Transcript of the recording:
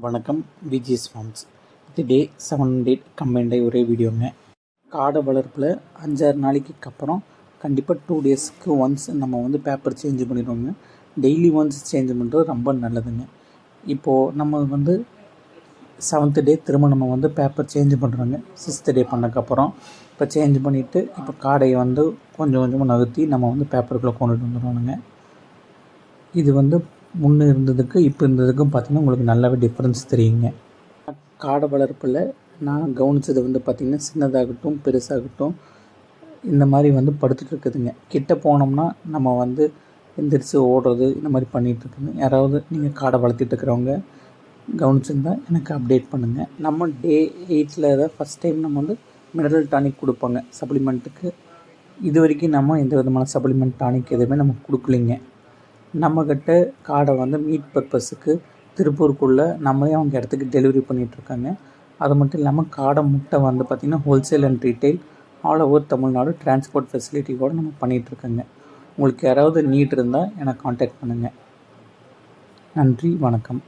வணக்கம். VGS Farms. இது day 7 date கம்பைன்டை ஒரே வீடியோங்க. காடை வளர்ப்பில் 5-6 நாளைக்கு அப்புறம் கண்டிப்பாக 2 டேஸ்க்கு ஒன்ஸ் நம்ம வந்து பேப்பர் சேஞ்ச் பண்ணிடுவோங்க. டெய்லி ஒன்ஸ் சேஞ்ச் பண்ணுறது ரொம்ப நல்லதுங்க. இப்போது நம்ம வந்து 7th டே திரும்ப நம்ம வந்து பேப்பர் சேஞ்ச் பண்ணுறோங்க. 6th டே பண்ணக்கப்புறம் இப்போ சேஞ்ச் பண்ணிவிட்டு இப்போ காடையை வந்து கொஞ்சம் கொஞ்சமாக நகர்த்தி நம்ம வந்து பேப்பருக்குள்ளே கொண்டுட்டு வந்துடுவோங்க. இது வந்து முன்னே இருந்ததுக்கு இப்போ இருந்ததுக்கும் பார்த்திங்கன்னா உங்களுக்கு நல்லாவே டிஃப்ரென்ஸ் தெரியுங்க. காடை வளர்ப்பில் நான் கவனித்தது வந்து பார்த்திங்கன்னா சின்னதாகட்டும் பெருசாகட்டும் இந்த மாதிரி வந்து படுத்துட்டு இருக்குதுங்க. கிட்ட போனோம்னா நம்ம வந்து எந்திரிச்சு ஓடுறது இந்த மாதிரி பண்ணிகிட்ருக்குங்க. யாராவது நீங்கள் காடை வளர்த்திட்டு இருக்கிறவங்க கவனிச்சிருந்தால் எனக்கு அப்டேட் பண்ணுங்கள். நம்ம டே 8ல் தான் ஃபஸ்ட் டைம் நம்ம வந்து மினரல் டானிக் கொடுப்போங்க சப்ளிமெண்ட்டுக்கு. இது வரைக்கும் நம்ம எந்த விதமான சப்ளிமெண்ட் டானிக் எதுவுமே நம்ம கொடுக்கலிங்க. நம்மக்கிட்ட காடை வந்து மீட் பர்பஸுக்கு திருப்பூருக்குள்ளே நம்மளே அவங்க இடத்துக்கு டெலிவரி பண்ணிகிட்ருக்காங்க. அது மட்டும் இல்லாமல் காடை முட்டை வந்து பார்த்திங்கன்னா wholesale and retail all over Tamil Nadu transport facility கூட நம்ம பண்ணிகிட்ருக்கோங்க. உங்களுக்கு யாராவது நீட் இருந்தால் எனக்கு கான்டாக்ட் பண்ணுங்கள். நன்றி, வணக்கம்.